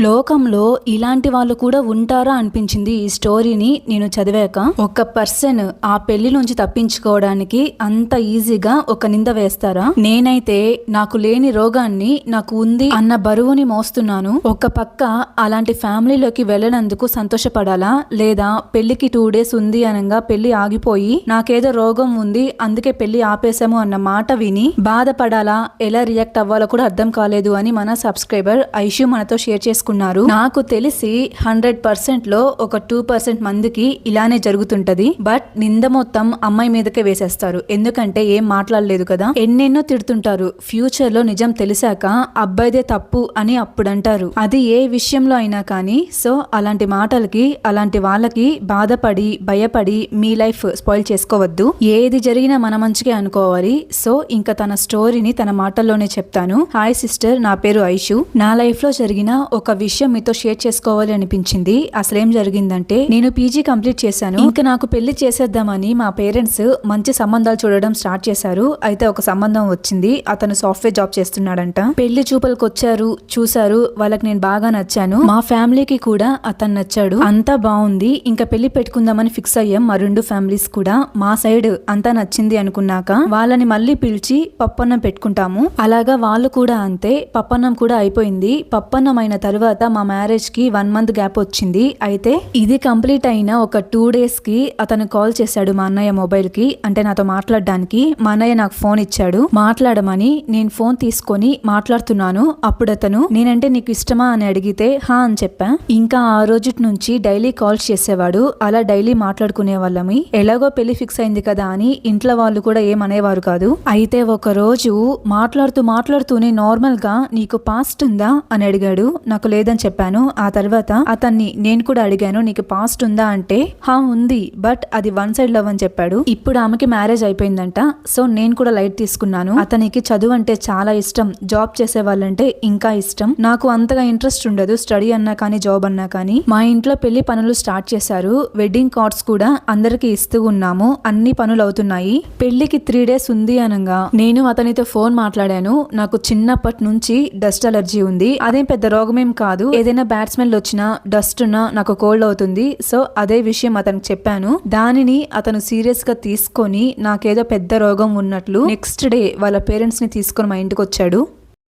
లోకంలో ఇలాంటి వాళ్ళు కూడా ఉంటారా అనిపించింది ఈ స్టోరీని నేను చదివాక. ఒక పర్సన్ ఆ పెళ్లి నుంచి తప్పించుకోవడానికి అంత ఈజీగా ఒక నింద వేస్తారా? నేనైతే నాకు లేని రోగాన్ని నాకు ఉంది అన్న బరువుని మోస్తున్నాను. ఒక పక్క అలాంటి ఫ్యామిలీలోకి వెళ్ళినందుకు సంతోషపడాలా, లేదా పెళ్లికి 2 days ఉంది అనగా పెళ్లి ఆగిపోయి నాకేదో రోగం ఉంది అందుకే పెళ్లి ఆపేశాము అన్న మాట విని బాధపడాలా, ఎలా రియాక్ట్ అవ్వాలో కూడా అర్థం కాలేదు అని మన సబ్స్క్రైబర్ ఐషు మనతో షేర్ చేసుకున్నారు. నాకు తెలిసి 100% లో ఒక 2% మందికి ఇలానే జరుగుతుంటది. బట్ నింద మొత్తం అమ్మాయి మీదకే వేసేస్తారు, ఎందుకంటే ఏం మాట్లాడలేదు కదా. ఎన్నెన్నో తిడుతుంటారు. ఫ్యూచర్ లో నిజం తెలిసాక అబ్బాయిదే తప్పు అని అప్పుడు అంటారు. అది ఏ విషయంలో అయినా కానీ. సో అలాంటి మాటలకి, అలాంటి వాళ్ళకి బాధపడి భయపడి మీ లైఫ్ స్పాయిల్ చేసుకోవద్దు. ఏది జరిగినా మన మంచిగా అనుకోవాలి. సో ఇంకా తన స్టోరీని తన మాటల్లోనే చెప్తాను. హాయ్ సిస్టర్, నా పేరు ఐషు. నా లైఫ్ లో జరిగిన ఒక విషయం మీతో షేర్ చేసుకోవాలి అనిపించింది. అసలేం జరిగిందంటే, నేను పీజీ కంప్లీట్ చేశాను. ఇంకా నాకు పెళ్లి చేసేద్దామని మా పేరెంట్స్ మంచి సంబంధాలు చూడడం స్టార్ట్ చేశారు. అయితే ఒక సంబంధం వచ్చింది. అతను సాఫ్ట్వేర్ జాబ్ చేస్తున్నాడంట. పెళ్లి చూపులకు వచ్చారు, చూసారు. వాళ్ళకి నేను బాగా నచ్చాను. మా ఫ్యామిలీకి కూడా అతను నచ్చాడు. అంతా బాగుంది. ఇంకా పెళ్లి పెట్టుకుందామని ఫిక్స్ అయ్యాం. మా 2 ఫ్యామిలీస్ కూడా. మా సైడ్ అంతా నచ్చింది అనుకున్నాక వాళ్ళని మళ్ళీ పిలిచి పప్పన్నం పెట్టుకుంటాము. అలాగా వాళ్ళు కూడా అంతే. పప్పన్నం కూడా అయిపోయింది. పప్పన్నం అయిన తర్వాత మా మ్యారేజ్ కి 1 month గ్యాప్ వచ్చింది. అయితే ఇది కంప్లీట్ అయిన ఒక 2 days కి అతను కాల్ చేశాడు మా అన్నయ్య మొబైల్ కి, అంటే నాతో మాట్లాడడానికి. మా అన్నయ్య నాకు ఫోన్ ఇచ్చాడు మాట్లాడమని. నేను ఫోన్ తీసుకొని మాట్లాడుతున్నాను. అప్పుడు అతను నేనంటే నీకు ఇష్టమా అని అడిగితే హా అని చెప్పా. ఇంకా ఆ రోజు నుంచి డైలీ కాల్స్ చేసేవాడు. అలా డైలీ మాట్లాడుకునే వాళ్ళమి. ఎలాగో పెళ్లి ఫిక్స్ అయింది కదా అని ఇంట్లో వాళ్ళు కూడా ఏమనేవారు కాదు. అయితే ఒక రోజు మాట్లాడుతూనే నార్మల్ గా నీకు పాస్ట్ ఉందా అని అడిగాడు. నాకు లేదని చెప్పాను. ఆ తర్వాత అతన్ని నేను కూడా అడిగాను, నీకు పాస్ట్ ఉందా అంటే హా ఉంది, బట్ అది 1 side లవ్ అని చెప్పాడు. ఇప్పుడు ఆమెకి మ్యారేజ్ అయిపోయిందంట. సో నేను కూడా లైట్ తీసుకున్నాను. అతనికి చదువు అంటే చాలా ఇష్టం, జాబ్ చేసే వాళ్ళంటే ఇంకా ఇష్టం. నాకు అంతగా ఇంట్రెస్ట్ ఉండదు స్టడీ అన్నా కానీ జాబ్ అన్నా కానీ. మా ఇంట్లో పెళ్లి పనులు స్టార్ట్ చేశారు. వెడ్డింగ్ కార్డ్స్ కూడా అందరికి ఇస్తూ ఉన్నాము. అన్ని పనులు అవుతున్నాయి. పెళ్లికి 3 days ఉంది అనగా నేను అతనితో ఫోన్ మాట్లాడాను. నాకు చిన్నప్పటి నుంచి డస్ట్ అలర్జీ ఉంది. అదేం పెద్ద రోగమేం కాదు. ఏదైనా బ్యాడ్ స్మెల్ వచ్చినా డస్ట్ ఉన్నా నాకు కోల్డ్ అవుతుంది. సో అదే విషయం అతనికి చెప్పాను. దానిని అతను సీరియస్ గా తీసుకొని నాకేదో పెద్ద రోగం ఉన్నట్లు నెక్స్ట్ డే వాళ్ళ పేరెంట్స్ ని తీసుకొని మా ఇంటికి వచ్చాడు.